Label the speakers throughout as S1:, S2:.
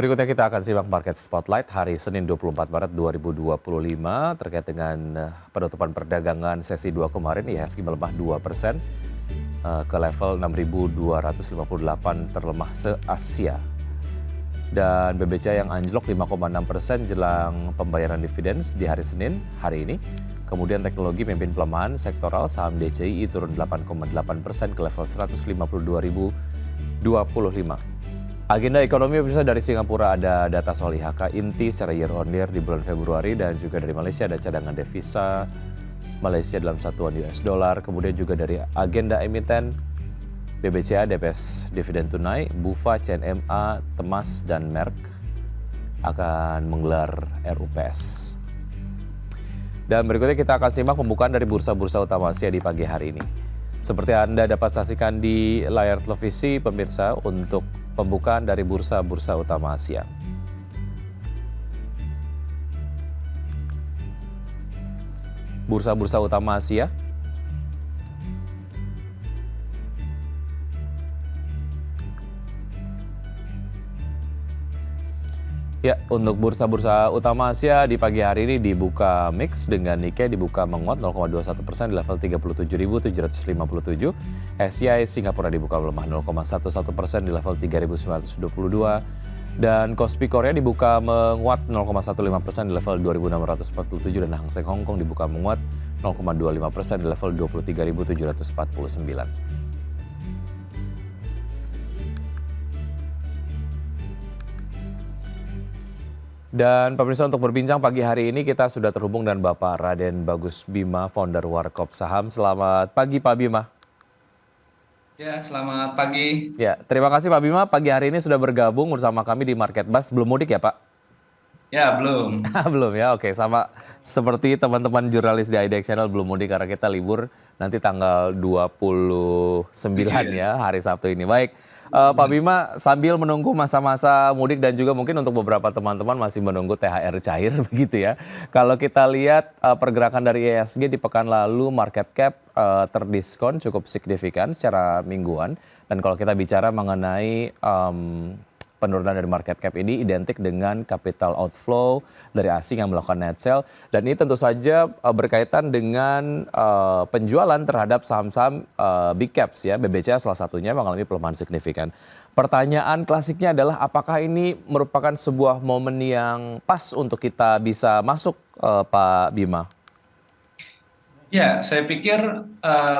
S1: Berikutnya kita akan simak Market Spotlight hari Senin 24 Maret 2025 terkait dengan penutupan perdagangan sesi 2 kemarin. IHSG melemah 2% ke level 6.258 terlemah se-Asia. Dan BBCA yang anjlok 5,6% jelang pembayaran dividen di hari Senin hari ini. Kemudian teknologi memimpin pelemahan sektoral, saham DCI turun 8,8% ke level 152.025. Agenda ekonomi pemirsa dari Singapura ada data soal IHK inti secara year on year di bulan Februari, dan juga dari Malaysia ada cadangan devisa Malaysia dalam satuan US dollar. Kemudian juga dari agenda emiten BBCA DPS dividen tunai, Bufa, CNMA, Temas dan Merck akan menggelar RUPS. Dan berikutnya kita akan simak pembukaan dari bursa-bursa utama Asia di pagi hari ini. Seperti Anda dapat saksikan di layar televisi pemirsa untuk pembukaan dari bursa-bursa utama Asia. Bursa-bursa utama Asia. Ya, untuk bursa-bursa utama Asia di pagi hari ini dibuka mix dengan Nikkei dibuka menguat 0,21% di level 37.757. SCI Singapura dibuka melemah 0,11% di level 3.922. Dan Kospi Korea dibuka menguat 0,15% di level 2.647 dan Hang Seng Hong Kong dibuka menguat 0,25% di level 23.749. Dan pemirsa, untuk berbincang pagi hari ini kita sudah terhubung dengan Bapak Raden Bagus Bima, founder Warkop Saham. Selamat pagi Pak Bima.
S2: Ya, selamat pagi.
S1: Ya, terima kasih Pak Bima pagi hari ini sudah bergabung bersama kami di Market Buzz. Belum mudik ya Pak?
S2: Ya, belum.
S1: Belum ya, oke. Sama seperti teman-teman jurnalis di IDX Channel belum mudik karena kita libur nanti tanggal 29 ya, hari Sabtu ini. Baik. Pak Bima, sambil menunggu masa-masa mudik dan juga mungkin untuk beberapa teman-teman masih menunggu THR cair begitu ya. Kalau kita lihat pergerakan dari IHSG di pekan lalu, market cap terdiskon cukup signifikan secara mingguan. Dan kalau kita bicara mengenai penurunan dari market cap ini identik dengan capital outflow dari asing yang melakukan net sell, dan ini tentu saja berkaitan dengan penjualan terhadap saham-saham big caps ya. BBCA salah satunya mengalami pelemahan signifikan. Pertanyaan klasiknya adalah apakah ini merupakan sebuah momen yang pas untuk kita bisa masuk, Pak Bima?
S2: Ya, saya pikir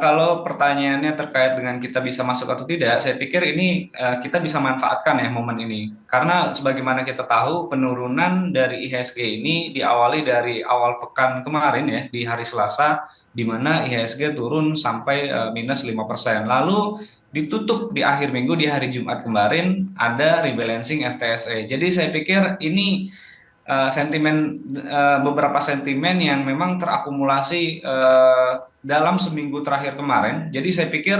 S2: kalau pertanyaannya terkait dengan kita bisa masuk atau tidak, saya pikir ini kita bisa manfaatkan ya momen ini. Karena sebagaimana kita tahu penurunan dari IHSG ini diawali dari awal pekan kemarin ya, di hari Selasa, di mana IHSG turun sampai minus 5%. Lalu ditutup di akhir minggu di hari Jumat kemarin ada rebalancing FTSE. Jadi saya pikir ini sentimen beberapa sentimen yang memang terakumulasi dalam seminggu terakhir kemarin. Jadi saya pikir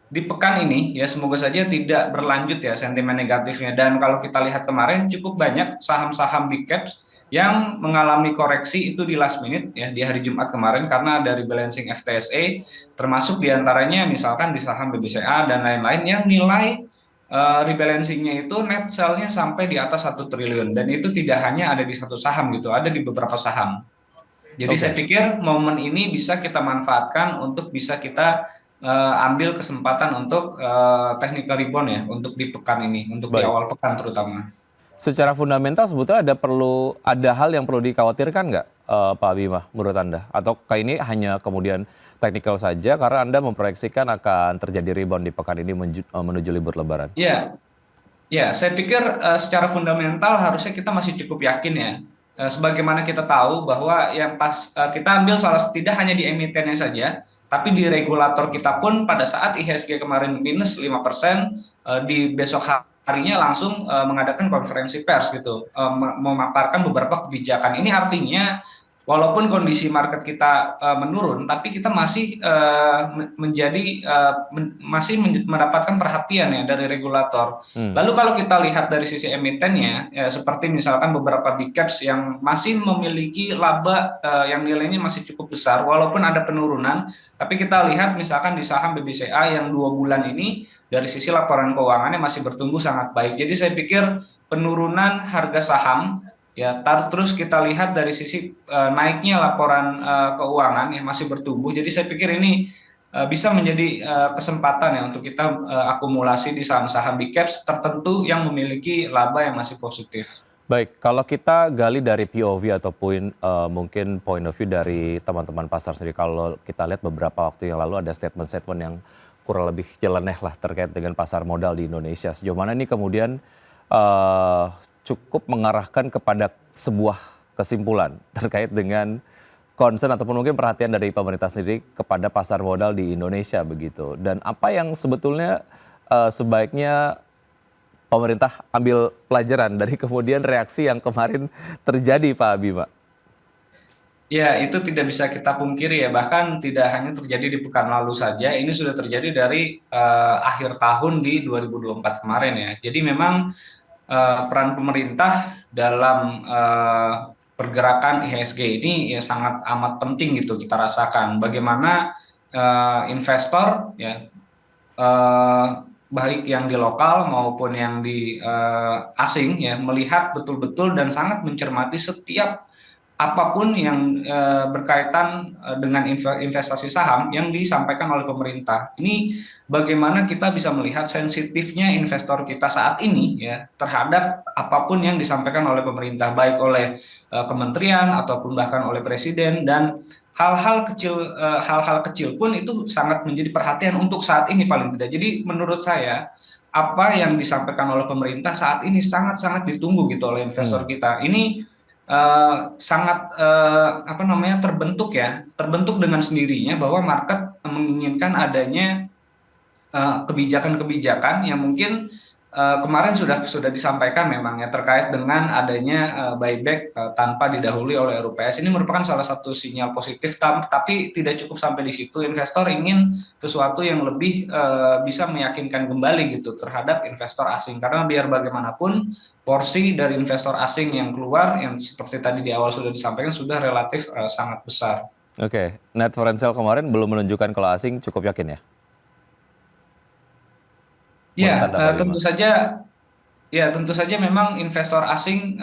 S2: di pekan ini ya semoga saja tidak berlanjut ya sentimen negatifnya. Dan kalau kita lihat kemarin cukup banyak saham-saham big caps yang mengalami koreksi itu di last minute ya di hari Jumat kemarin karena dari balancing FTSE, termasuk diantaranya misalkan di saham BBCA dan lain-lain yang nilai rebalancingnya itu net sell-nya sampai di atas 1 triliun, dan itu tidak hanya ada di satu saham gitu, ada di beberapa saham. Jadi saya pikir momen ini bisa kita manfaatkan untuk bisa kita ambil kesempatan untuk technical rebound ya untuk di pekan ini, untuk di awal pekan terutama.
S1: Secara fundamental sebetulnya ada hal yang perlu dikhawatirkan nggak, Pak Bima, menurut Anda? Atau kayak ini hanya kemudian teknikal saja karena Anda memproyeksikan akan terjadi rebound di pekan ini menuju libur Lebaran?
S2: Ya, ya, saya pikir secara fundamental harusnya kita masih cukup yakin ya. Sebagaimana kita tahu bahwa yang pas kita ambil tidak hanya di emitennya saja, tapi di regulator kita pun pada saat IHSG kemarin minus 5%, di besok harinya langsung mengadakan konferensi pers gitu, memaparkan beberapa kebijakan. Ini artinya walaupun kondisi market kita menurun, tapi kita masih masih mendapatkan perhatian ya dari regulator.
S1: Hmm.
S2: Lalu kalau kita lihat dari sisi emitennya, ya, seperti misalkan beberapa big caps yang masih memiliki laba yang nilainya masih cukup besar, walaupun ada penurunan, tapi kita lihat misalkan di saham BBCA yang 2 bulan ini dari sisi laporan keuangannya masih bertumbuh sangat baik. Jadi saya pikir penurunan harga saham ya, terus kita lihat dari sisi naiknya laporan keuangan yang masih bertumbuh. Jadi saya pikir ini bisa menjadi kesempatan ya untuk kita akumulasi di saham-saham big caps tertentu yang memiliki laba yang masih positif.
S1: Baik, kalau kita gali dari POV ataupun mungkin point of view dari teman-teman pasar sendiri, kalau kita lihat beberapa waktu yang lalu ada statement-statement yang kurang lebih nyeleneh lah terkait dengan pasar modal di Indonesia. Sejauh mana ini kemudian cukup mengarahkan kepada sebuah kesimpulan terkait dengan concern ataupun mungkin perhatian dari pemerintah sendiri kepada pasar modal di Indonesia begitu. Dan apa yang sebetulnya sebaiknya pemerintah ambil pelajaran dari kemudian reaksi yang kemarin terjadi, Pak Bima?
S2: Ya, itu tidak bisa kita pungkiri ya. Bahkan tidak hanya terjadi di pekan lalu saja, ini sudah terjadi dari akhir tahun di 2024 kemarin ya. Jadi memang peran pemerintah dalam pergerakan IHSG ini ya sangat amat penting gitu kita rasakan. Bagaimana investor ya eh, baik yang di lokal maupun yang di asing ya melihat betul-betul dan sangat mencermati setiap apapun yang berkaitan dengan investasi saham yang disampaikan oleh pemerintah. Ini bagaimana kita bisa melihat sensitifnya investor kita saat ini ya terhadap apapun yang disampaikan oleh pemerintah, baik oleh kementerian ataupun bahkan oleh presiden, dan hal-hal kecil pun itu sangat menjadi perhatian untuk saat ini paling tidak. Jadi menurut saya apa yang disampaikan oleh pemerintah saat ini sangat-sangat ditunggu gitu oleh investor
S1: Hmm.
S2: kita. Ini sangat apa namanya terbentuk dengan sendirinya bahwa market menginginkan adanya kebijakan-kebijakan yang mungkin kemarin sudah disampaikan memang ya terkait dengan adanya buyback tanpa didahului oleh RUPS. Ini merupakan salah satu sinyal positif, tapi tidak cukup sampai di situ. Investor ingin sesuatu yang lebih bisa meyakinkan kembali gitu terhadap investor asing, karena biar bagaimanapun porsi dari investor asing yang keluar yang seperti tadi di awal sudah disampaikan sudah relatif sangat besar.
S1: Oke, net foreign sale kemarin belum menunjukkan kalau asing, cukup yakin ya
S2: Ya,
S1: menurut Anda, Pak Bima?
S2: tentu saja memang investor asing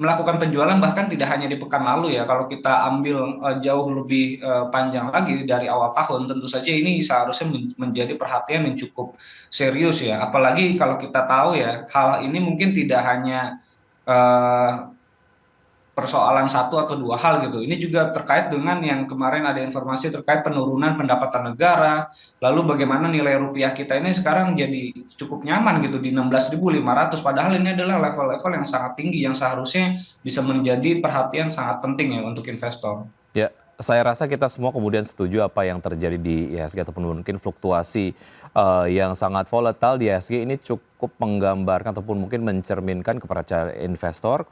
S2: melakukan penjualan bahkan tidak hanya di pekan lalu ya. Kalau kita ambil jauh lebih panjang lagi dari awal tahun, tentu saja ini seharusnya menjadi perhatian yang cukup serius ya. Apalagi kalau kita tahu ya, hal ini mungkin tidak hanya eh, persoalan satu atau dua hal gitu. Ini juga terkait dengan yang kemarin ada informasi terkait penurunan pendapatan negara, lalu bagaimana nilai rupiah kita ini sekarang jadi cukup nyaman gitu di 16.500, padahal ini adalah level-level yang sangat tinggi yang seharusnya bisa menjadi perhatian sangat penting ya untuk investor.
S1: Ya, saya rasa kita semua kemudian setuju apa yang terjadi di IHSG ataupun mungkin fluktuasi yang sangat volatile di IHSG ini cukup menggambarkan ataupun mungkin mencerminkan kepercayaan investor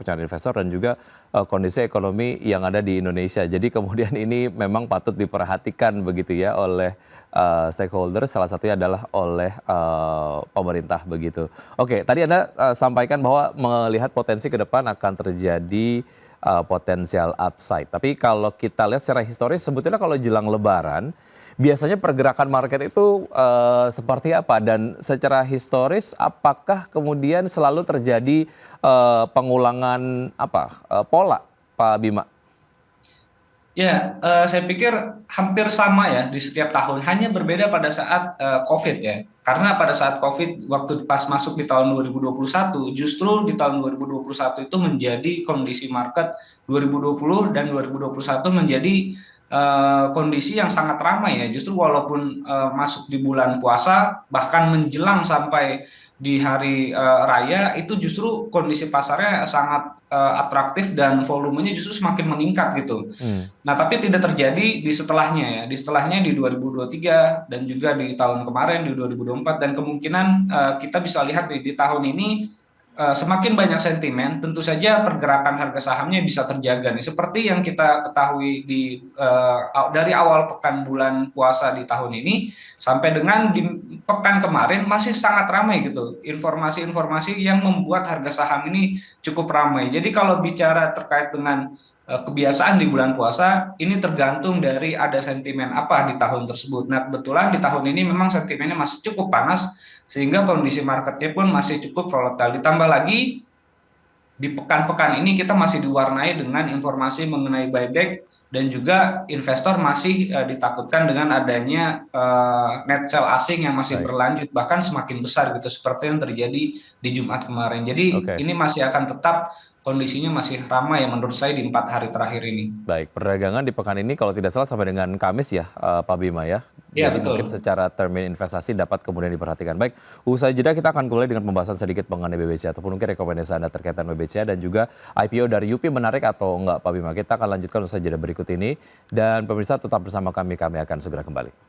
S1: dan juga kondisi ekonomi yang ada di Indonesia. Jadi kemudian ini memang patut diperhatikan begitu ya oleh stakeholder, salah satunya adalah oleh pemerintah begitu. Oke, tadi Anda sampaikan bahwa melihat potensi ke depan akan terjadi potensial upside. Tapi kalau kita lihat secara historis sebetulnya kalau jelang Lebaran biasanya pergerakan market itu seperti apa dan secara historis apakah kemudian selalu terjadi pengulangan pola, Pak Bima?
S2: Ya, saya pikir hampir sama ya di setiap tahun, hanya berbeda pada saat COVID ya. Karena pada saat COVID, waktu pas masuk di tahun 2021, justru di tahun 2021 itu menjadi kondisi market 2020 dan 2021 menjadi kondisi yang sangat ramai ya. Justru walaupun masuk di bulan puasa, bahkan menjelang sampai di hari raya, itu justru kondisi pasarnya sangat atraktif dan volumenya justru semakin meningkat gitu.
S1: Hmm.
S2: Nah, tapi tidak terjadi di setelahnya ya. Di setelahnya di 2023 dan juga di tahun kemarin di 2024, dan kemungkinan kita bisa lihat di tahun ini semakin banyak sentimen, tentu saja pergerakan harga sahamnya bisa terjaga nih. Seperti yang kita ketahui dari awal pekan bulan puasa di tahun ini sampai dengan di pekan kemarin masih sangat ramai gitu. Informasi-informasi yang membuat harga saham ini cukup ramai. Jadi kalau bicara terkait dengan kebiasaan di bulan puasa, ini tergantung dari ada sentimen apa di tahun tersebut. Nah, kebetulan di tahun ini memang sentimennya masih cukup panas, sehingga kondisi marketnya pun masih cukup volatile. Ditambah lagi di pekan-pekan ini kita masih diwarnai dengan informasi mengenai buyback dan juga investor masih ditakutkan dengan adanya net sell asing yang masih
S1: Baik,
S2: berlanjut bahkan semakin besar gitu seperti yang terjadi di Jumat kemarin. Jadi
S1: oke.
S2: ini masih akan tetap kondisinya masih ramai ya menurut saya di 4 hari terakhir ini.
S1: Baik, perdagangan di pekan ini kalau tidak salah sampai dengan Kamis ya, Pak Bima ya.
S2: Iya
S1: Jadi mungkin
S2: betul.
S1: secara termin investasi dapat kemudian diperhatikan. Baik, usai jeda kita akan mulai dengan pembahasan sedikit mengenai BBCA ataupun mungkin rekomendasi Anda terkait dengan BBCA dan juga IPO dari UP menarik atau enggak Pak Bima. Kita akan lanjutkan usai jeda berikut ini dan pemirsa tetap bersama kami akan segera kembali.